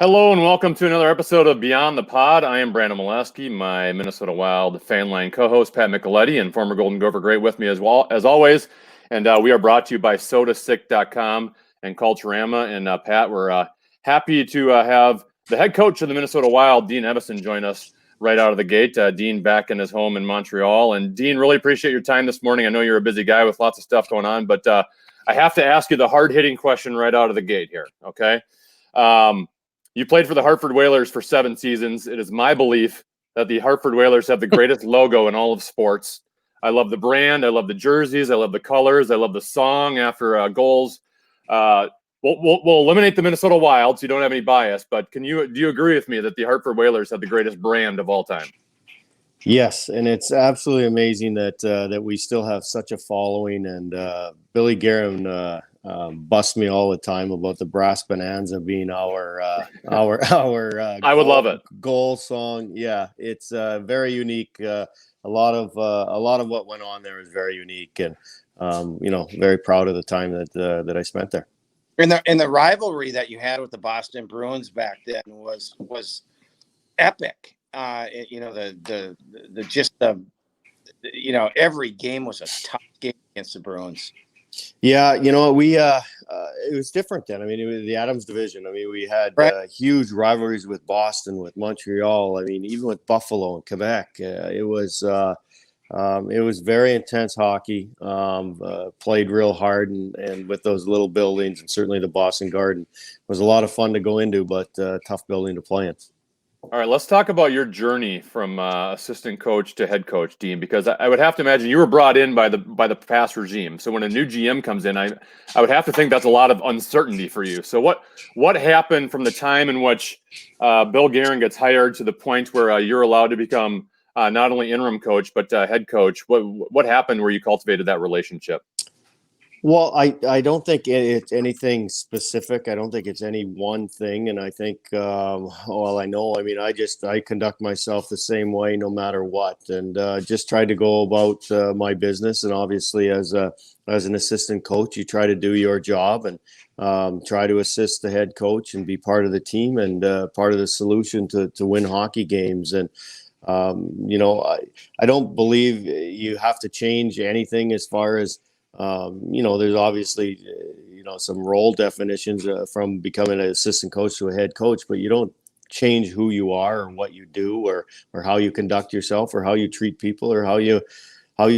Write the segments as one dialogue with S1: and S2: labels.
S1: Hello and welcome to another episode of Beyond the Pod. I am Brandon Mileski, my Minnesota Wild fan line co-host Pat Micheletti, and former Golden Gopher great with me as well as always. And we are brought to you by SodaSick.com and Culturama. And Pat, we're happy to have the head coach of the Minnesota Wild, Dean Evason, join us right out of the gate. Dean back in his home in Montreal. And Dean, really appreciate your time this morning. I know you're a busy guy with lots of stuff going on, but I have to ask you the hard-hitting question right out of the gate here. Okay. You played for the Hartford Whalers for 7 seasons. It is my belief that the Hartford Whalers have the greatest logo in all of sports. I love the brand. I love the jerseys. I love the colors. I love the song after goals. We'll eliminate the Minnesota Wild, so you don't have any bias. But do you agree with me that the Hartford Whalers have the greatest brand of all time?
S2: Yes, and it's absolutely amazing that we still have such a following. And Billy Guerin busts me all the time about the Brass Bonanza being our
S1: I would love it.
S2: Goal song. Yeah, it's very unique. A lot of what went on there is very unique, and very proud of the time that I spent there.
S3: And the rivalry that you had with the Boston Bruins back then was epic. Every game was a tough game against the Bruins.
S2: Yeah, we it was different then. I mean, it was the Adams division. I mean, we had huge rivalries with Boston, with Montreal. I mean, even with Buffalo and Quebec. It was very intense hockey. Played real hard, and with those little buildings, and certainly the Boston Garden was a lot of fun to go into, but tough building to play in.
S1: All right, let's talk about your journey from assistant coach to head coach, Dean, because I would have to imagine you were brought in by the past regime. So when a new GM comes in, I would have to think that's a lot of uncertainty for you. So what happened from the time in which Bill Guerin gets hired to the point where you're allowed to become not only interim coach but head coach? What happened where you cultivated that relationship?
S2: Well, I don't think it's anything specific. I don't think it's any one thing. And I think, I mean, I conduct myself the same way no matter what, and just try to go about my business. And obviously, as an assistant coach, you try to do your job and try to assist the head coach and be part of the team and part of the solution to win hockey games. And I don't believe you have to change anything as far as there's obviously, some role definitions from becoming an assistant coach to a head coach, but you don't change who you are or what you do or how you conduct yourself or how you treat people or how you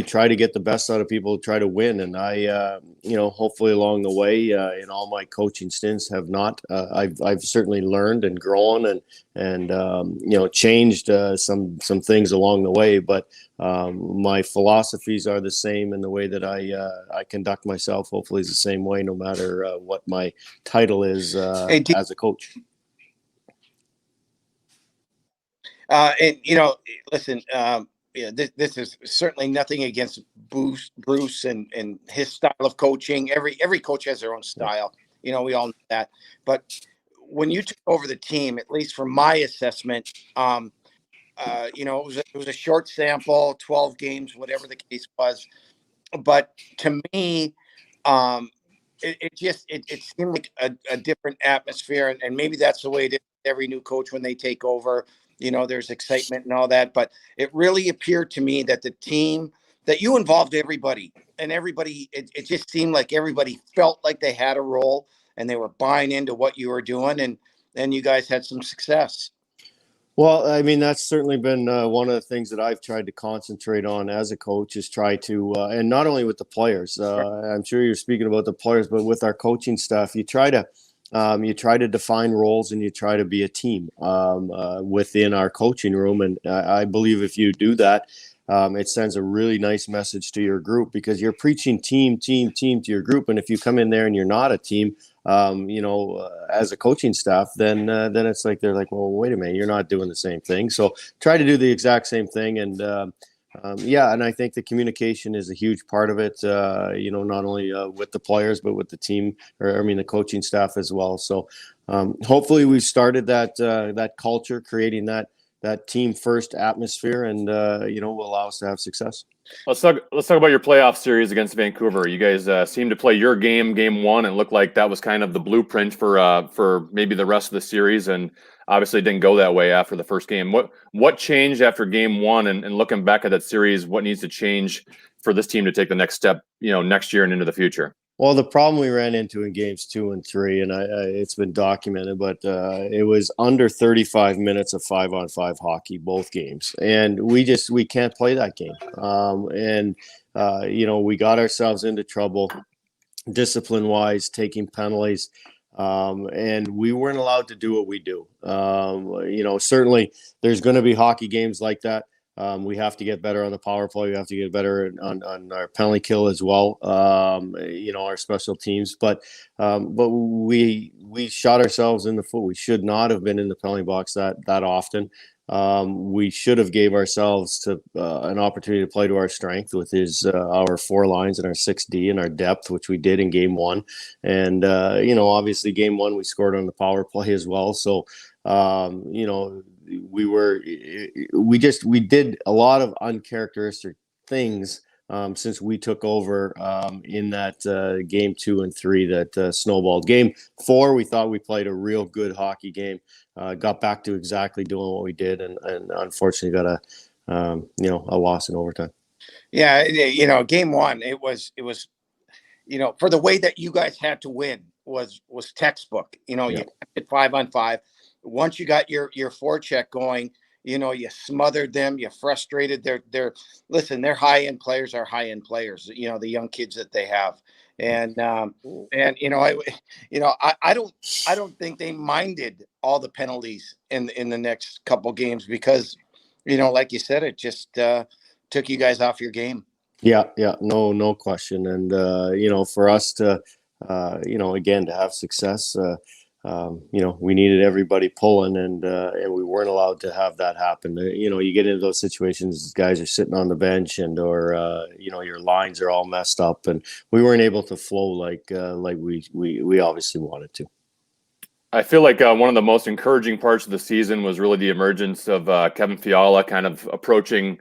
S2: try to get the best out of people to try to win. And I, hopefully along the way in all my coaching stints have not, I've certainly learned and grown and changed some things along the way, but my philosophies are the same, and the way that I conduct myself hopefully is the same way, no matter what my title is as a coach.
S3: Listen, this is certainly nothing against Bruce and his style of coaching. Every coach has their own style. We all know that. But when you took over the team, at least from my assessment, it was a short sample, 12 games, whatever the case was. But to me, it seemed like a different atmosphere, and maybe that's the way it is with every new coach when they take over. There's excitement and all that, but it really appeared to me that the team, that you involved everybody, and everybody, it just seemed like everybody felt like they had a role and they were buying into what you were doing, and you guys had some success.
S2: Well, I mean, that's certainly been one of the things that I've tried to concentrate on as a coach, is try to, and not only with the players, I'm sure you're speaking about the players, but with our coaching staff, you try to define roles and you try to be a team within our coaching room. And I believe if you do that, it sends a really nice message to your group, because you're preaching team to your group. And if you come in there and you're not a team, as a coaching staff, then it's like, they're like, well, wait a minute, you're not doing the same thing. So try to do the exact same thing. And and I think the communication is a huge part of it, not only with the players, but with the team, the coaching staff as well. So hopefully we've started that culture, creating that that team first atmosphere, and will allow us to have success.
S1: Let's talk about your playoff series against Vancouver. You guys seemed to play your game one, and looked like that was kind of the blueprint for maybe the rest of the series, and obviously it didn't go that way after the first game. What changed after game one, and looking back at that series, what needs to change for this team to take the next step, next year and into the future?
S2: Well, the problem we ran into in games 2 and 3, and it's been documented, but it was under 35 minutes of 5-on-5 hockey, both games. And we can't play that game. We got ourselves into trouble discipline-wise, taking penalties. And we weren't allowed to do what we do. Certainly there's going to be hockey games like that. We have to get better on the power play. We have to get better on our penalty kill as well. Our special teams, but we shot ourselves in the foot. We should not have been in the penalty box that often. We should have gave ourselves an opportunity to play to our strength with our 4 lines and our 6D and our depth, which we did in game 1. And obviously game 1 we scored on the power play as well. So we did a lot of uncharacteristic things since we took over in that game 2 and 3 that snowballed. Game 4, we thought we played a real good hockey game, got back to exactly doing what we did, and unfortunately got a loss in overtime.
S3: Yeah, game 1, it was for the way that you guys had to win was textbook. You hit 5-on-5. Once you got your forecheck going, you smothered them, you frustrated their high-end players are high-end players, the young kids that they have. And I don't think they minded all the penalties in the next couple games because, like you said, it just took you guys off your game.
S2: Yeah, no question. And for us to again to have success, we needed everybody pulling, and we weren't allowed to have that happen. You get into those situations, guys are sitting on the bench, or your lines are all messed up, and we weren't able to flow like we obviously wanted to.
S1: I feel like one of the most encouraging parts of the season was really the emergence of Kevin Fiala kind of approaching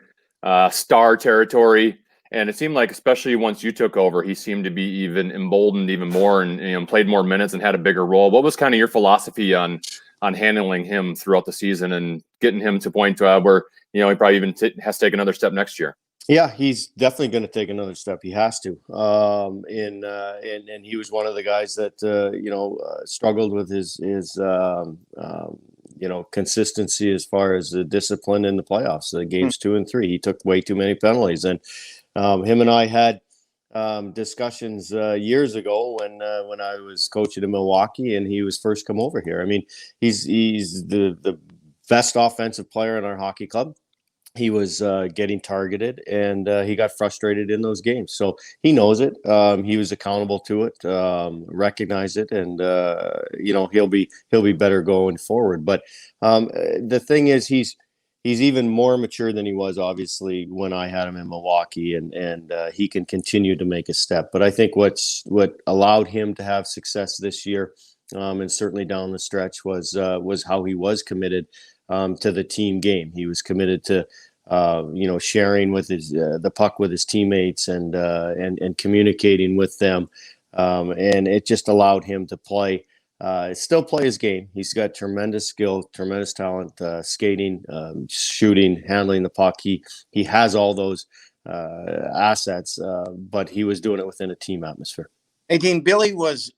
S1: star territory. And it seemed like, especially once you took over, he seemed to be even emboldened even more and played more minutes and had a bigger role. What was kind of your philosophy on handling him throughout the season and getting him to a point where, he probably even has to take another step next year?
S2: Yeah, he's definitely going to take another step. He has to. And he was one of the guys that, struggled with his consistency as far as the discipline in the playoffs, games 2 and 3. He took way too many penalties. And him and I had discussions years ago when I was coaching in Milwaukee and he was first come over here. I mean, he's the best offensive player in our hockey club. He was getting targeted, and he got frustrated in those games. So he knows it. He was accountable to it, recognized it, and he'll be better going forward. But the thing is, he's even more mature than he was, obviously, when I had him in Milwaukee, and he can continue to make a step. But I think what allowed him to have success this year, and certainly down the stretch, was how he was committed to the team game. He was committed to sharing with the puck with his teammates and communicating with them, and it just allowed him to still play his game. He's got tremendous skill, tremendous talent, skating, shooting, handling the puck. He has all those assets, but he was doing it within a team atmosphere.
S3: Hey, Dean, Billy was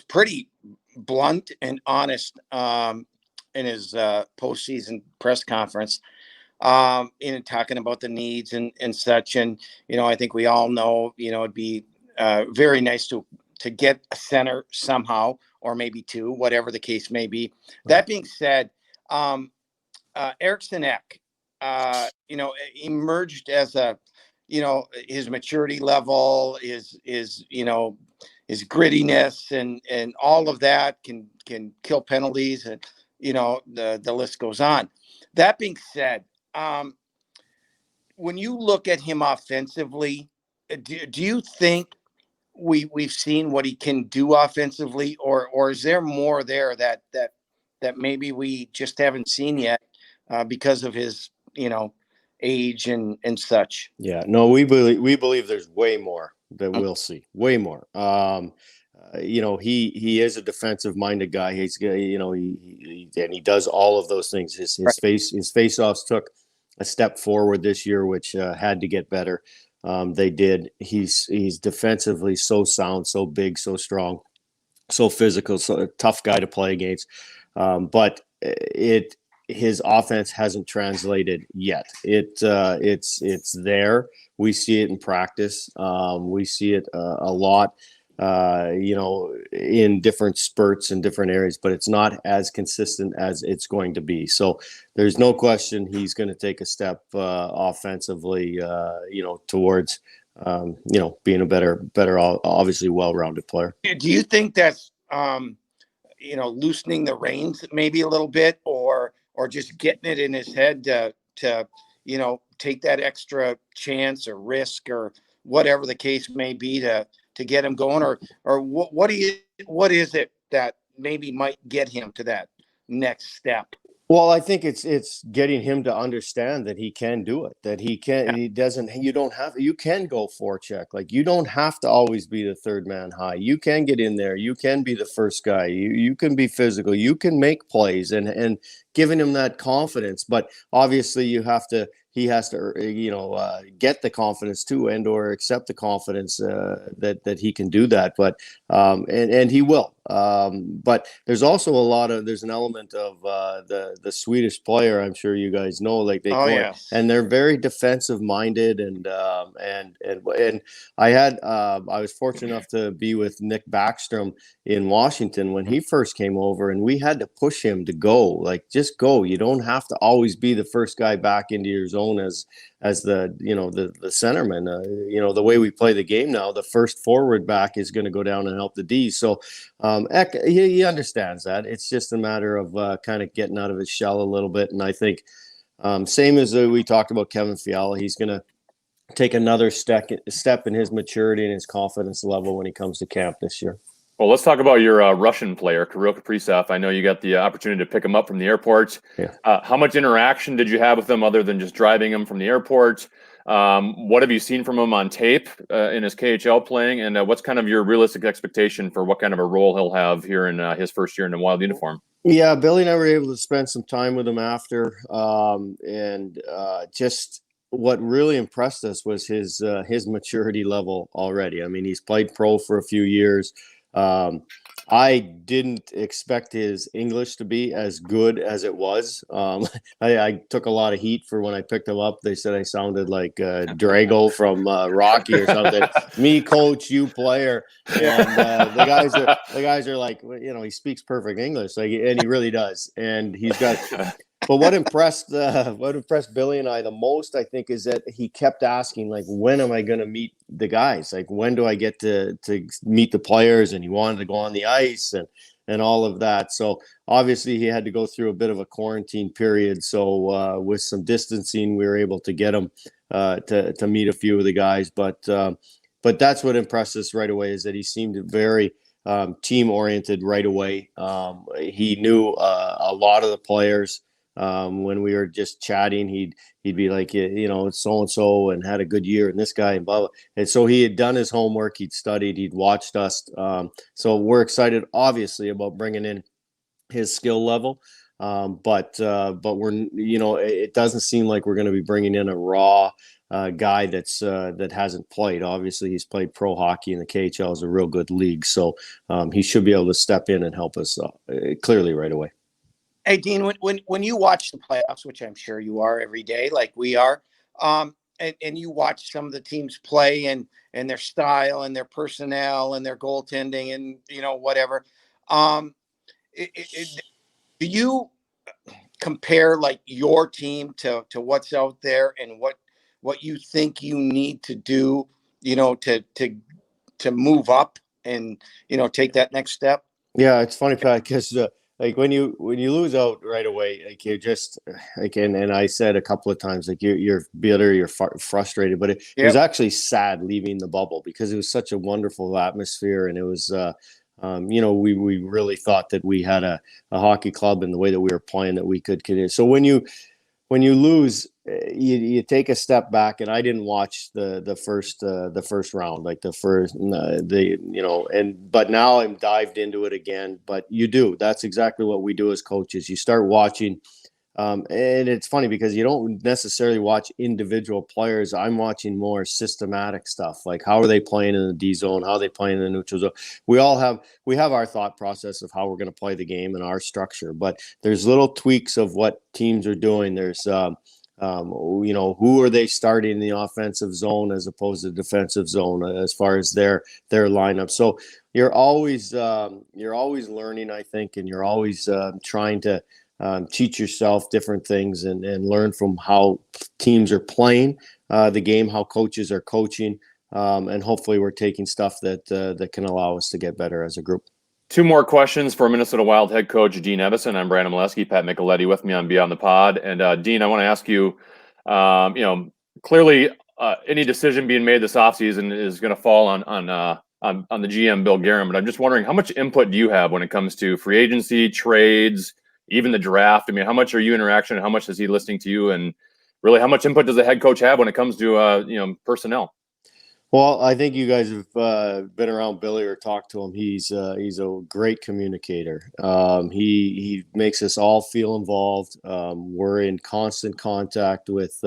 S3: pretty blunt and honest in his postseason press conference, in talking about the needs and such. And, I think we all know, it'd be very nice to get a center somehow, or maybe 2, whatever the case may be. That being said, Eriksson Ek, emerged as his maturity level, his grittiness and all of that can kill penalties, and the list goes on. That being said, when you look at him offensively, do you think we've seen what he can do offensively, or is there more there that maybe we just haven't seen yet, because of his, age and such.
S2: Yeah, no, we believe there's way more that we'll see, way more. He is a defensive minded guy. He does all of those things. His face-offs took a step forward this year, which had to get better. They did. He's defensively so sound, so big, so strong, so physical, so a tough guy to play against. But his offense hasn't translated yet. It's there. We see it in practice. We see it a lot, in different spurts and different areas, but it's not as consistent as it's going to be. So there's no question he's going to take a step offensively, towards, being a better, obviously well-rounded player.
S3: Do you think that's, loosening the reins maybe a little bit, or just getting it in his head to take that extra chance or risk or whatever the case may be to get him going, or what is it that maybe might get him to that next step?
S2: Well, I think it's getting him to understand that he can do it, that he can, he doesn't, you can go forecheck. Like, you don't have to always be the third man high. You can get in there. You can be the first guy. You can be physical. You can make plays, and giving him that confidence. But obviously he has to, get the confidence too, and or accept the confidence that he can do that. But and he will. But there's also there's an element of the Swedish player. I'm sure you guys know, like and they're very defensive minded, and I was fortunate enough to be with Nick Backstrom in Washington when he first came over, and we had to push him to go, like, just go. You don't have to always be the first guy back into your zone as the centerman. The way we play the game now, the first forward back is going to go down and help the D. So he understands that. It's just a matter of kind of getting out of his shell a little bit. And I think same as we talked about Kevin Fiala, he's going to take another step in his maturity and his confidence level when he comes to camp this year.
S1: Well, let's talk about your Russian player, Kirill Kaprizov. I know you got the opportunity to pick him up from the airport.
S2: Yeah.
S1: How much interaction did you have with him other than just driving him from the airport? What have you seen from him on tape in his KHL playing? And what's kind of your realistic expectation for what kind of a role he'll have here in his first year in a Wild uniform?
S2: Yeah, Billy and I were able to spend some time with him after. Just what really impressed us was his maturity level already. I mean, he's played pro for a few years. I didn't expect his English to be as good as it was. I took a lot of heat for when I picked him up. They said I sounded like Drago from Rocky or something. Me, coach, you, player. And the guys are like, he speaks perfect English, and he really does. And he's got. But what impressed Billy and I the most, I think, is that he kept asking, like, when am I going to meet the guys? Like, when do I get to meet the players? And he wanted to go on the ice and all of that. So obviously he had to go through a bit of a quarantine period. So with some distancing, we were able to get him to meet a few of the guys. But that's what impressed us right away, is that he seemed very team oriented right away. He knew a lot of the players. When we were just chatting, he'd be like, it's so-and-so and had a good year, and this guy and blah, blah. And so he had done his homework, he'd studied, he'd watched us. So we're excited, obviously, about bringing in his skill level. But we're, it doesn't seem like we're going to be bringing in a raw guy that hasn't played. Obviously, he's played pro hockey, and the KHL is a real good league. So he should be able to step in and help us clearly right away.
S3: Hey, Dean, when you watch the playoffs, which I'm sure you are every day, like we are, and you watch some of the teams play and their style and their personnel and their goaltending and, whatever, do you compare, like, your team to what's out there and what you think you need to do, to move up and, take that next step?
S2: Yeah, it's funny, Pat, because like when you lose out right away, like, you're just like, and I said a couple of times, like, you're bitter, you're frustrated, but it was actually sad leaving the bubble, because it was such a wonderful atmosphere, and it was we really thought that we had a hockey club, and the way that we were playing, that we could continue. So when you when you lose, you take a step back, and I didn't watch the first round, like but now I'm dived into it again. But you do. That's exactly what we do as coaches. You start watching. And it's funny because you don't necessarily watch individual players. I'm watching more systematic stuff, like how are they playing in the D zone, how are they playing in the neutral zone. We have our thought process of how we're going to play the game and our structure, but there's little tweaks of what teams are doing. There's who are they starting in the offensive zone as opposed to defensive zone as far as their lineup. So you're always learning, I think, and you're always trying to teach yourself different things and learn from how teams are playing the game, how coaches are coaching, and hopefully we're taking stuff that can allow us to get better as a group.
S1: Two more questions for Minnesota Wild head coach Dean Evason. I'm Brandon Mileski, Pat Micheletti with me on Beyond the Pod. And Dean, I want to ask you, clearly any decision being made this offseason is going to fall on the GM, Bill Guerin. But I'm just wondering, how much input do you have when it comes to free agency, trades, even the draft? I mean, how much are you interaction? How much is he listening to you? And really, how much input does the head coach have when it comes to personnel?
S2: Well, I think you guys have been around Billy or talked to him. He's a great communicator. He makes us all feel involved. We're in constant contact with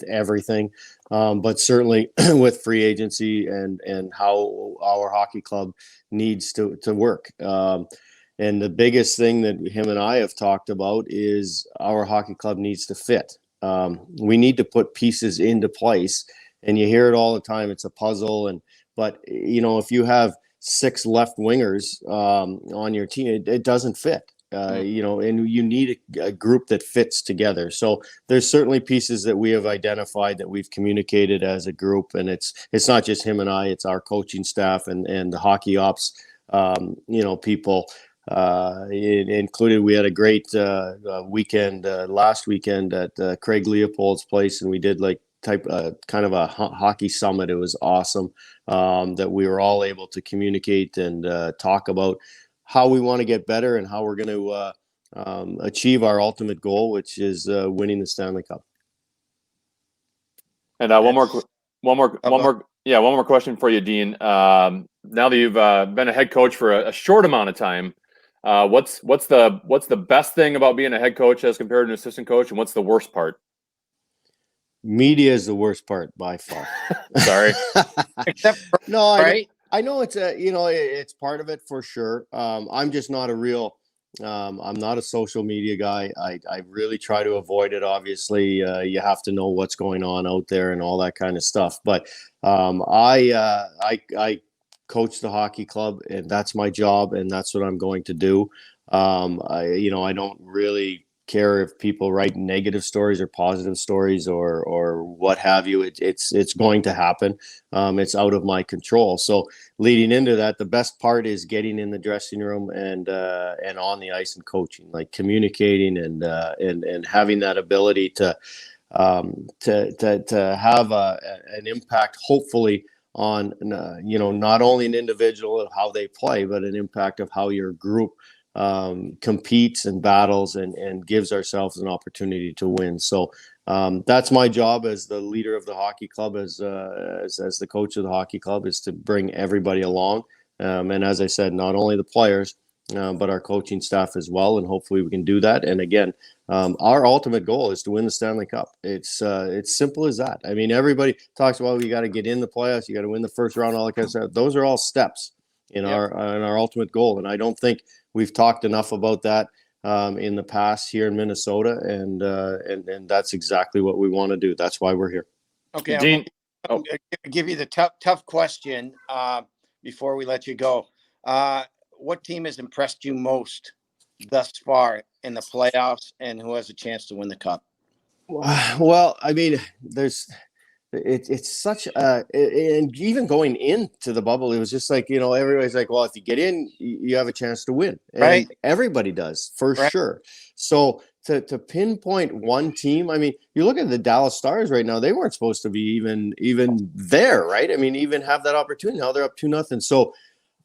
S2: everything, but certainly with free agency and how our hockey club needs to work. And the biggest thing that him and I have talked about is our hockey club needs to fit. We need to put pieces into place. And you hear it all the time. It's a puzzle. But if you have 6 left wingers on your team, it doesn't fit. And you need a group that fits together. So there's certainly pieces that we have identified that we've communicated as a group. And it's not just him and I, it's our coaching staff and the hockey ops, people. Included, we had a great weekend last weekend at Craig Leopold's place, and we did kind of a hockey summit. It was awesome that we were all able to communicate and talk about how we want to get better and how we're going to achieve our ultimate goal, which is winning the Stanley Cup. And
S1: one more question for you, Dean. Now that you've been a head coach for a short amount of time, what's the best thing about being a head coach as compared to an assistant coach, and what's the worst part?
S2: Media is the worst part by far.
S1: Sorry.
S2: No,
S3: right?
S2: I know it's it's part of it for sure. I'm just not I'm not a social media guy. I really try to avoid it. Obviously, you have to know what's going on out there and all that kind of stuff. But I coach the hockey club, and that's my job, and that's what I'm going to do. I don't really care if people write negative stories or positive stories or what have you. It's going to happen. It's out of my control. So leading into that, the best part is getting in the dressing room and on the ice and coaching, like communicating and having that ability to have an impact, hopefully, on not only an individual of how they play, but an impact of how your group competes and battles and gives ourselves an opportunity to win. So that's my job as the leader of the hockey club, as the coach of the hockey club, is to bring everybody along. And as I said, not only the players, but our coaching staff as well. And hopefully we can do that. And again, our ultimate goal is to win the Stanley Cup. It's simple as that. I mean, everybody talks about, you got to get in the playoffs, you got to win the first round, all that kind of stuff. Those are all steps in our ultimate goal. And I don't think we've talked enough about that in the past here in Minnesota, and that's exactly what we want to do. That's why we're here.
S3: Okay,
S1: Dean,
S3: I'll give you the tough question before we let you go. What team has impressed you most thus far in the playoffs, and who has a chance to win the cup?
S2: Well, I mean, it's such and even going into the bubble, it was just like, everybody's like, well, if you get in, you have a chance to win. And
S3: right.
S2: Everybody does, for sure. So to pinpoint one team, I mean, you look at the Dallas Stars right now, they weren't supposed to be even there, right? I mean, even have that opportunity. Now they're up 2-0. So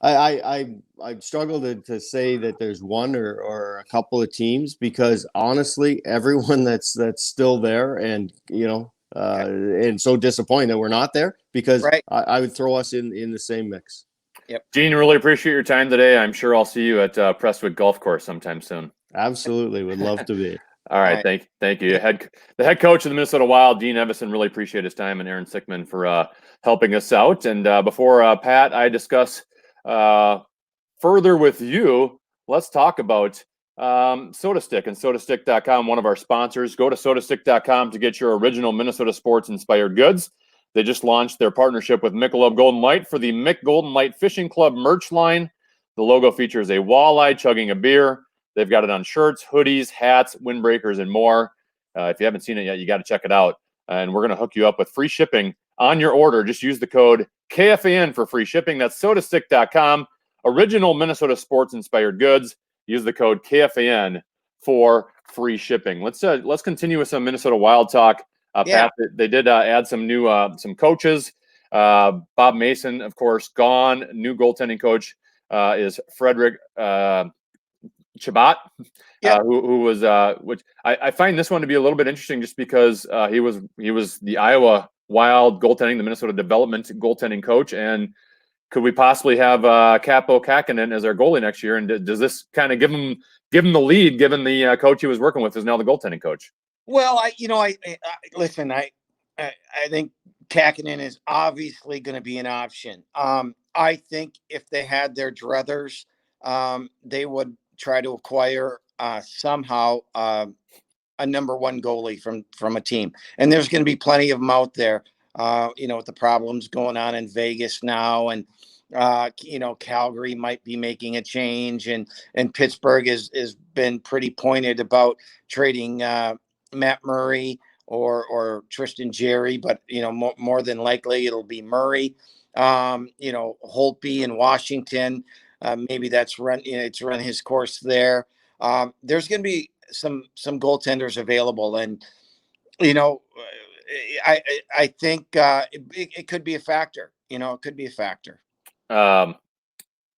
S2: I struggle to say that there's one or a couple of teams, because honestly, everyone that's still there, and and so disappointed that we're not there, because
S3: Right.
S2: I would throw us in the same mix.
S3: Yep.
S1: Gene, really appreciate your time today. I'm sure I'll see you at Prestwick Golf Course sometime soon.
S2: Absolutely, would love to be.
S1: All right, thank you. The head coach of the Minnesota Wild, Dean Evason, really appreciate his time, and Aaron Sickman for helping us out. And before Pat, I discuss further with you, let's talk about SodaStick and SodaStick.com, one of our sponsors. Go to SodaStick.com to get your original Minnesota sports inspired goods. They just launched their partnership with Michelob Golden Light for the Mick Golden Light Fishing Club merch line. The logo features a walleye chugging a beer. They've got it on shirts, hoodies, hats, windbreakers, and more. If you haven't seen it yet, you got to check it out. And we're going to hook you up with free shipping on your order. Just use the code KFAN for free shipping. That's SodaStick.com. Original Minnesota sports-inspired goods. Use the code KFAN for free shipping. Let's continue with some Minnesota Wild talk. Pat, they did add some new some coaches. Bob Mason, of course, gone. New goaltending coach is Frederick Chabot, who was which I find this one to be a little bit interesting, just because he was the Iowa Wild goaltending, the Minnesota development goaltending coach, and could we possibly have Capo Kakinen as our goalie next year? And does this kind of give him the lead, given the coach he was working with is now the goaltending coach?
S3: Well, listen. I think Kakinen is obviously going to be an option. I think if they had their druthers, they would try to acquire somehow a number one goalie from a team, and there's going to be plenty of them out there. With the problems going on in Vegas now, and Calgary might be making a change, and Pittsburgh has been pretty pointed about trading Matt Murray or Tristan Jerry, but more than likely it'll be Murray. Holtby in Washington, maybe it's run his course there. There's going to be some goaltenders available, and I think it could be a factor. It could be a factor.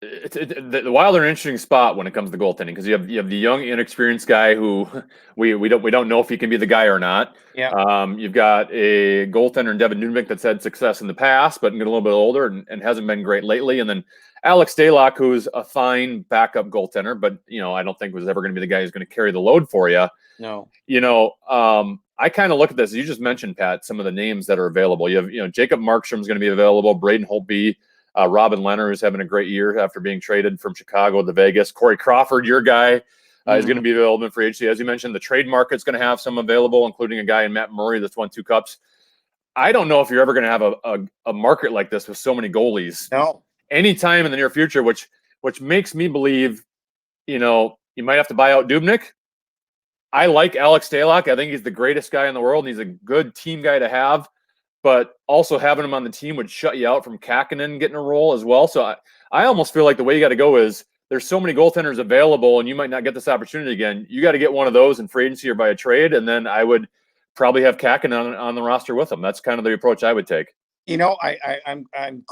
S1: The Wild are an interesting spot when it comes to goaltending, because you have the young, inexperienced guy who we don't know if he can be the guy or not.
S3: Yeah.
S1: You've got a goaltender in Devin Dubnyk that's had success in the past, but getting a little bit older and hasn't been great lately. And then Alex Stalock, who's a fine backup goaltender, but I don't think was ever going to be the guy who's going to carry the load for you.
S3: No.
S1: I kind of look at this. You just mentioned, Pat, some of the names that are available. You have Jacob Markstrom's going to be available. Braden Holtby. Robin Leonard, who's having a great year after being traded from Chicago to Vegas. Corey Crawford, your guy, is going to be available in free agency. As you mentioned, the trade market's going to have some available, including a guy in Matt Murray that's won 2 cups. I don't know if you're ever going to have a market like this with so many goalies.
S3: No.
S1: Anytime in the near future, which makes me believe, you might have to buy out Dubnyk. I like Alex Stalock. I think he's the greatest guy in the world, and he's a good team guy to have. But also having him on the team would shut you out from Kakinen getting a role as well. So I almost feel like the way you got to go is there's so many goaltenders available, and you might not get this opportunity again. You got to get one of those in free agency or by a trade, and then I would probably have Kakinen on the roster with him. That's kind of the approach I would take.
S3: I'm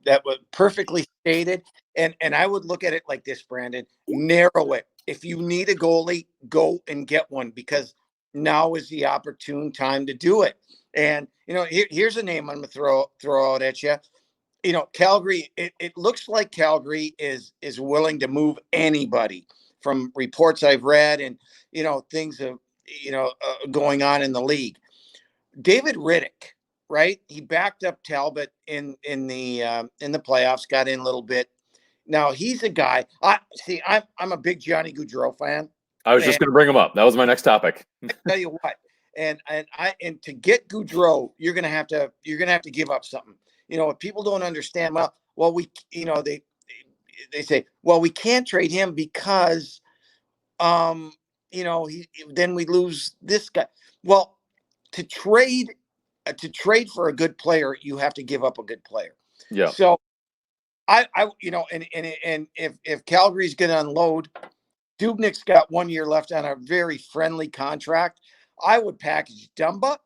S3: that was perfectly stated, and I would look at it like this, Brandon. Narrow it. If you need a goalie, go and get one, because now is the opportune time to do it. And here's a name I'm going to throw out at you. Calgary. It looks like Calgary is willing to move anybody, from reports I've read, and things of going on in the league. David Riddick, right? He backed up Talbot in the playoffs, got in a little bit. Now he's a guy. I'm a big Johnny Goudreau fan.
S1: I was just going to bring him up. That was my next topic.
S3: I tell you what. And to get Goudreau, you're gonna have to give up something. If people don't understand, they say, well, we can't trade him because then we lose this guy. Well, to trade for a good player, you have to give up a good player.
S1: Yeah.
S3: So and if Calgary's gonna unload, Dubnyk's got 1 year left on a very friendly contract. I would package Dumba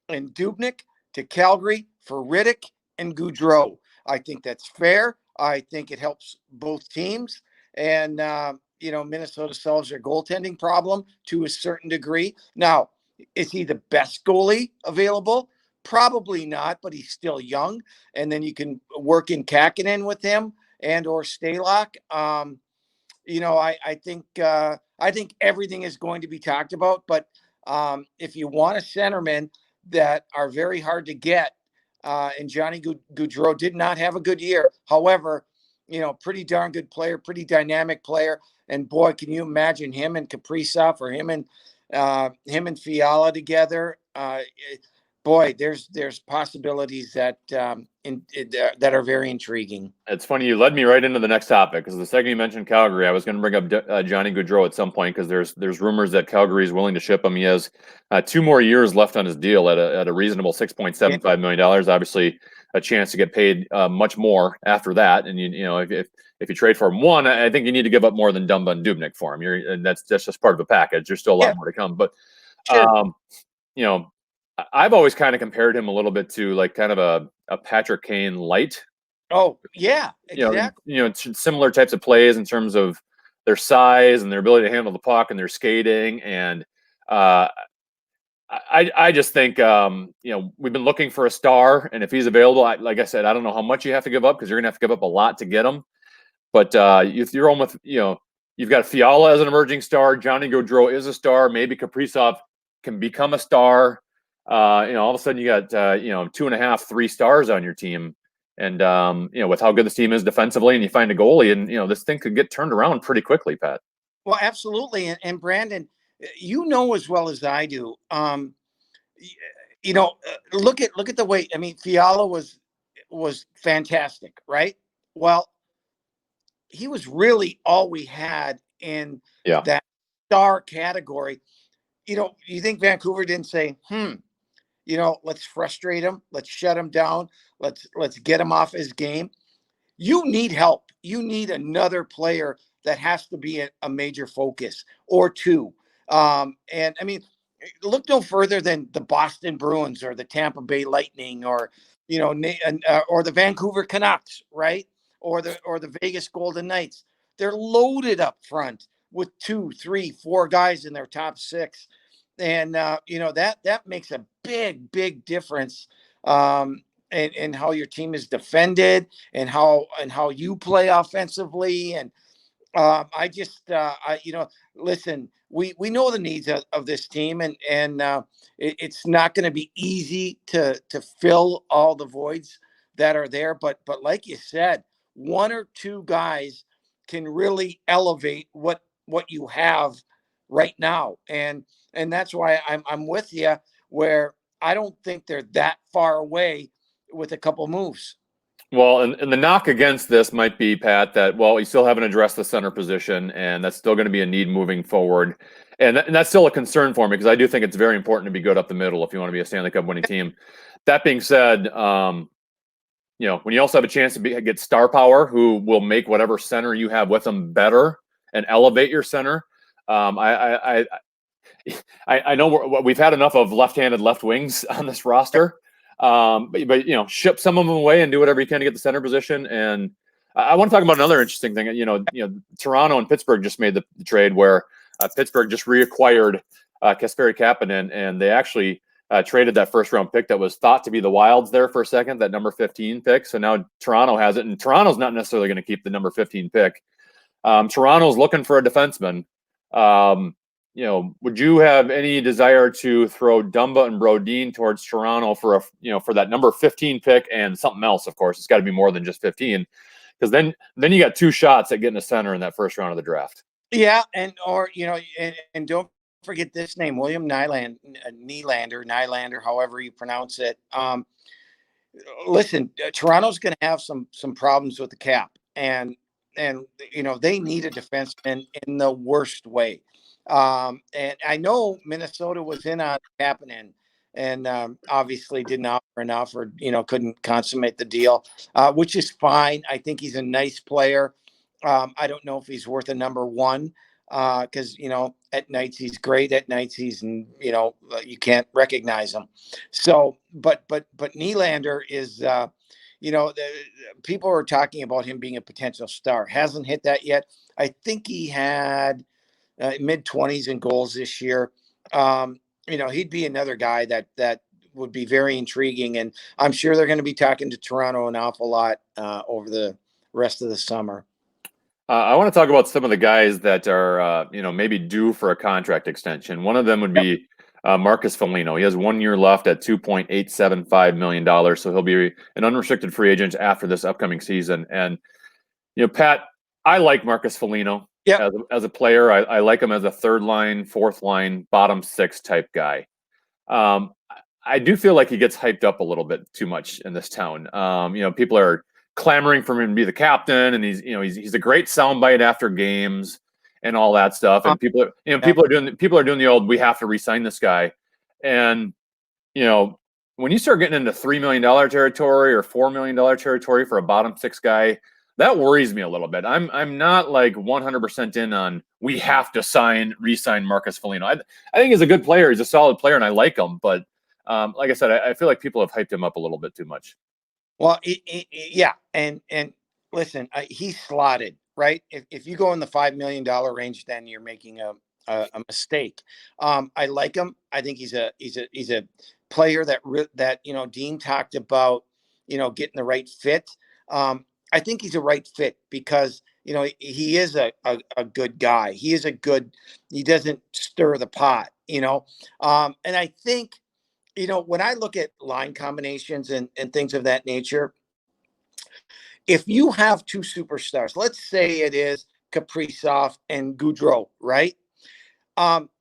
S3: and Dubnyk to Calgary for Riddick and Goudreau. I think that's fair. I think it helps both teams. And, Minnesota solves their goaltending problem to a certain degree. Now, is he the best goalie available? Probably not, but he's still young. And then you can work in Kakinen with him and or Stalock. I think everything is going to be talked about. But if you want a centerman that are very hard to get, and Johnny Goudreau did not have a good year. However, pretty darn good player, pretty dynamic player. And boy, can you imagine him and Kaprizov or him and Fiala together? Boy, there's possibilities that that are very intriguing.
S1: It's funny, you led me right into the next topic, because the second you mentioned Calgary, I was going to bring up Johnny Goudreau at some point, because there's rumors that Calgary is willing to ship him. He has 2 more years left on his deal at a reasonable $6.75 million. Obviously, a chance to get paid much more after that. And if you trade for him, one, I think you need to give up more than Dumba and Dubnyk for him. And that's just part of the package. There's still a lot more to come, but
S3: Sure.
S1: I've always kind of compared him a little bit to like kind of a Patrick Kane light.
S3: Oh, yeah, exactly.
S1: Similar types of plays in terms of their size and their ability to handle the puck and their skating. And I just think, we've been looking for a star, and if he's available, like I said, I don't know how much you have to give up, because you're going to have to give up a lot to get him. But if you're almost, you've got Fiala as an emerging star. Johnny Gaudreau is a star. Maybe Kaprizov can become a star. All of a sudden you got 2.5, 3 stars on your team, and with how good this team is defensively, and you find a goalie, and this thing could get turned around pretty quickly, Pat.
S3: Well, absolutely, and Brandon, as well as I do. Look at the way. I mean, Fiala was fantastic, right? Well, he was really all we had in that star category. You think Vancouver didn't say, let's frustrate him, let's shut him down, let's get him off his game. You need help. You need another player that has to be a major focus, or two. And I mean, look no further than the Boston Bruins or the Tampa Bay Lightning, or or the Vancouver Canucks, right? Or the Vegas Golden Knights. They're loaded up front with 2, 3, 4 guys in their top 6. And that makes a big difference in how your team is defended, and how you play offensively. And listen, we know the needs of this team, and it's not going to be easy to fill all the voids that are there. But like you said, 1 or 2 guys can really elevate what you have right now. And that's why I'm with you, where I don't think they're that far away with a couple moves.
S1: Well, and the knock against this might be, Pat, that, well, you still haven't addressed the center position, and that's still going to be a need moving forward. And that's still a concern for me, because I do think it's very important to be good up the middle if you want to be a Stanley Cup winning team. That being said, when you also have a chance to get star power, who will make whatever center you have with them better and elevate your center. I know we've had enough of left-handed left wings on this roster. But ship some of them away and do whatever you can to get the center position. And I want to talk about another interesting thing. Toronto and Pittsburgh just made the trade where Pittsburgh just reacquired Kasperi Kapanen, and they actually traded that first-round pick that was thought to be the Wild's there for a second, that number 15 pick. So now Toronto has it, and Toronto's not necessarily going to keep the number 15 pick. Toronto's looking for a defenseman. Would you have any desire to throw Dumba and Brodin towards Toronto for for that number 15 pick and something else? Of course, it's got to be more than just 15, because then you got 2 shots at getting a center in that first round of the draft.
S3: Yeah, and don't forget this name, William Nylander, however you pronounce it. Listen, Toronto's going to have some problems with the cap, and they need a defenseman in the worst way. And I know Minnesota was in on Kapanen, and obviously didn't offer enough, or couldn't consummate the deal, which is fine. I think he's a nice player. I don't know if he's worth a number 1, because at nights he's great, at nights he's you can't recognize him. So, but Nylander is people are talking about him being a potential star. Hasn't hit that yet. I think he had mid-20s in goals this year. He'd be another guy that would be very intriguing, and I'm sure they're going to be talking to Toronto an awful lot over the rest of the summer.
S1: I want to talk about some of the guys that are, maybe due for a contract extension. One of them would be Marcus Felino. He has 1 year left at $2.875 million, so he'll be an unrestricted free agent after this upcoming season. And, Pat, I like Marcus Felino as a player. I like him as a third line, fourth line, bottom six type guy. I do feel like he gets hyped up a little bit too much in this town. People are clamoring for him to be the captain, and he's a great soundbite after games and all that stuff. And people are doing the old, we have to re-sign this guy. And when you start getting into $3 million territory or $4 million territory for a bottom six guy, that worries me a little bit. I'm not like 100% in on we have to re-sign Marcus Felino. I think he's a good player. He's a solid player, and I like him. But like I said, I feel like people have hyped him up a little bit too much.
S3: Well, yeah, and listen, he's slotted, right? If you go in the $5 million range, then you're making a mistake. I like him. I think he's a player that Dean talked about, getting the right fit. I think he's a right fit because he is a good guy. He doesn't stir the pot, and I think. When I look at line combinations and things of that nature, if you have two superstars, let's say it is Kaprizov and Goudreau, right?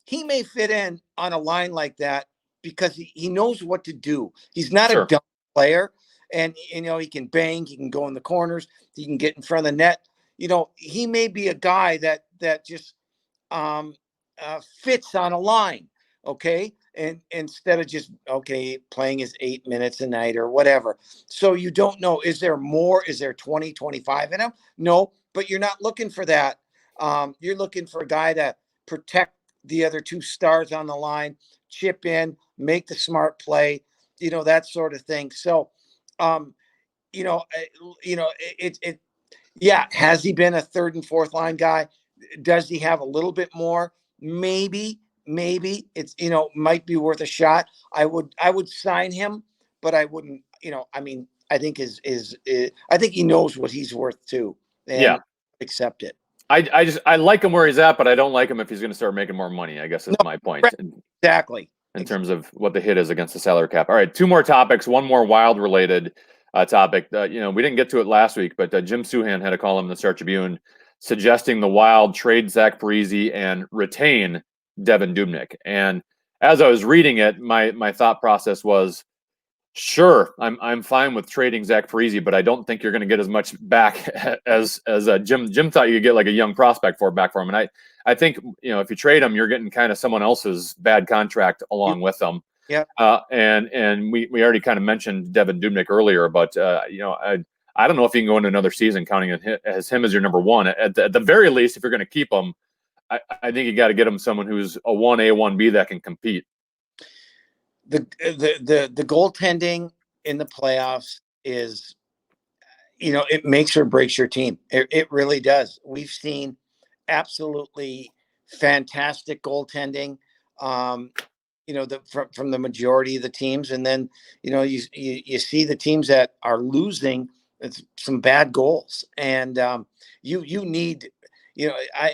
S3: He may fit in on a line like that because he knows what to do. He's not a dumb player, and he can bang, he can go in the corners, he can get in front of the net. He may be a guy that just fits on a line, okay? And instead of just playing his 8 minutes a night or whatever. So you don't know, is there 20, 25 in him? No, but you're not looking for that. You're looking for a guy to protect the other two stars on the line, chip in, make the smart play, that sort of thing. So, has he been a third and fourth line guy? Does he have a little bit more? Maybe it's might be worth a shot. I would sign him, but I wouldn't. I think I think he knows what he's worth too, and accept it.
S1: I like him where he's at, but I don't like him if he's going to start making more money. I guess is my point.
S3: Right. Exactly.
S1: In terms of what the hit is against the salary cap. All right, two more topics. One more Wild related topic. We didn't get to it last week, but Jim Souhan had a column in the Star Tribune suggesting the Wild trade Zach Parise and retain Devin Dubnyk. And as I was reading it, my thought process was, sure, I'm fine with trading Zach Parise, but I don't think you're going to get as much back as Jim thought you could get like a young prospect back for him. And I think if you trade him, you're getting kind of someone else's bad contract along with them.
S3: Yeah.
S1: And we already kind of mentioned Devin Dubnyk earlier, but I don't know if you can go into another season counting as him as your number one. At the very least, if you're going to keep him, I think you got to get him someone who's a 1A, 1B that can compete.
S3: The goaltending in the playoffs is, it makes or breaks your team. It really does. We've seen absolutely fantastic goaltending, from the majority of the teams, and then you see the teams that are losing, it's some bad goals, and you need.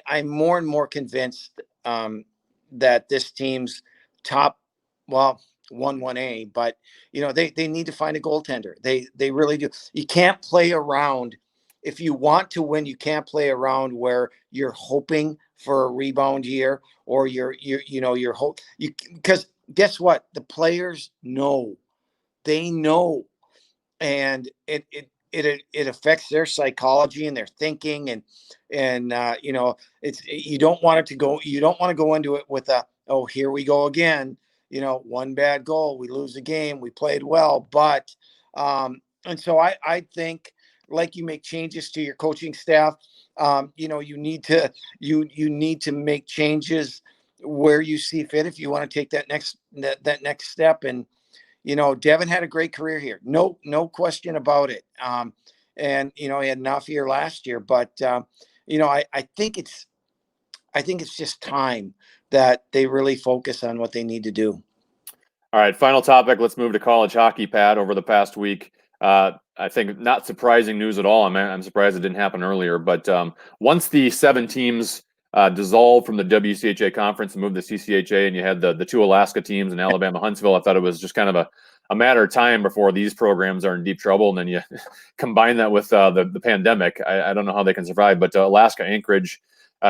S3: I'm more and more convinced that this team's top, 1A, but they need to find a goaltender. They really do. You can't play around. If you want to win, you can't play around where you're hoping for a rebound year or because guess what? The players know. They know, and it affects their psychology and their thinking, and it's you don't want to go into it with here we go again, one bad goal, we lose the game, we played well, but and so I think, like, you make changes to your coaching staff, you need to make changes where you see fit if you want to take that next step, and Devin had a great career here. No question about it. And he had an off year last year, but I think it's just time that they really focus on what they need to do.
S1: All right, final topic. Let's move to college hockey, Pat. Over the past week, I think not surprising news at all. I'm surprised it didn't happen earlier. But once the 7 teams dissolved from the WCHA conference and moved to CCHA, and you had the 2 Alaska teams and Alabama Huntsville, I thought it was just kind of a matter of time before these programs are in deep trouble. And then you combine that with the pandemic. I don't know how they can survive. But Alaska Anchorage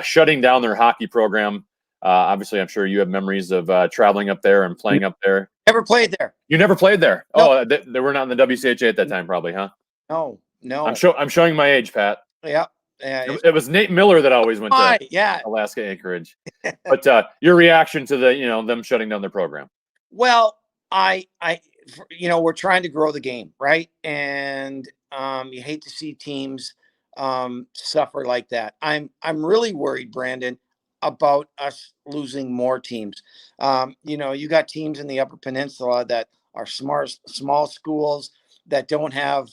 S1: shutting down their hockey program. Obviously, I'm sure you have memories of traveling up there and playing up there.
S3: Never played there.
S1: You never played there?
S3: No.
S1: Oh, they were not in the WCHA at that time, probably, huh?
S3: No.
S1: I'm showing my age, Pat.
S3: Yeah.
S1: It was Nate Miller that always went to Alaska Anchorage. But your reaction to them shutting down their program?
S3: Well, we're trying to grow the game, right? And you hate to see teams suffer like that. I'm really worried, Brandon, about us losing more teams. You got teams in the Upper Peninsula that are small schools that don't have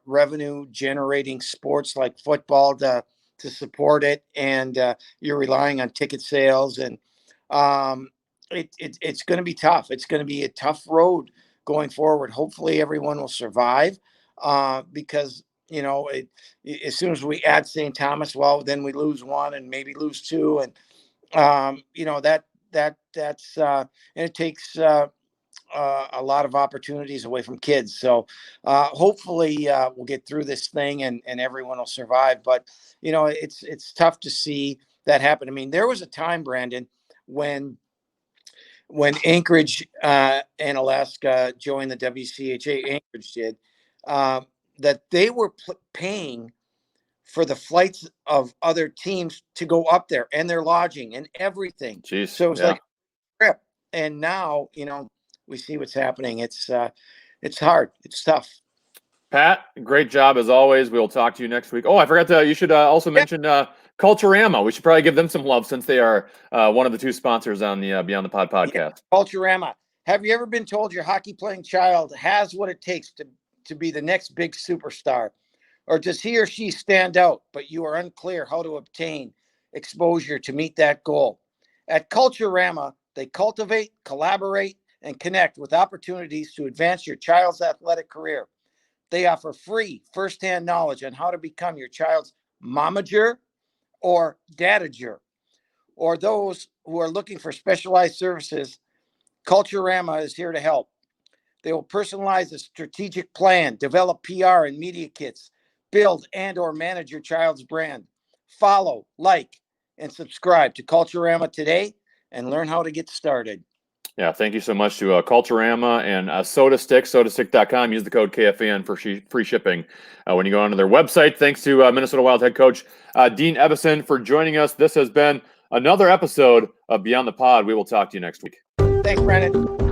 S3: revenue generating sports like football to support it, and you're relying on ticket sales, and it's going to be tough. It's going to be a tough road going forward. Hopefully everyone will survive, because as soon as we add St. Thomas, well, then we lose 1 and maybe lose 2, and that's and it takes a lot of opportunities away from kids. So hopefully we'll get through this thing and everyone will survive. But it's tough to see that happen. I mean, there was a time, Brandon, when Anchorage and Alaska joined the WCHA, Anchorage did, that they were paying for the flights of other teams to go up there and their lodging and everything.
S1: Jeez,
S3: so it was like a trip. And now, we see what's happening. It's hard. It's tough.
S1: Pat, great job as always. We'll talk to you next week. Oh, I forgot you should also mention Culturama. We should probably give them some love since they are one of the 2 sponsors on the Beyond the Pod podcast.
S3: Yeah, Culturama. Have you ever been told your hockey playing child has what it takes to be the next big superstar? Or does he or she stand out, but you are unclear how to obtain exposure to meet that goal? At Culturama, they cultivate, collaborate, and connect with opportunities to advance your child's athletic career. They offer free firsthand knowledge on how to become your child's momager or dadager. Or those who are looking for specialized services, Culturama is here to help. They will personalize a strategic plan, develop PR and media kits, build and or manage your child's brand. Follow, like, and subscribe to Culturama today and learn how to get started.
S1: Yeah, thank you so much to Culturama and SodaStick, sodastick.com. Use the code KFAN for free shipping when you go onto their website. Thanks to Minnesota Wild head coach Dean Evason for joining us. This has been another episode of Beyond the Pod. We will talk to you next week.
S3: Thanks, Brandon.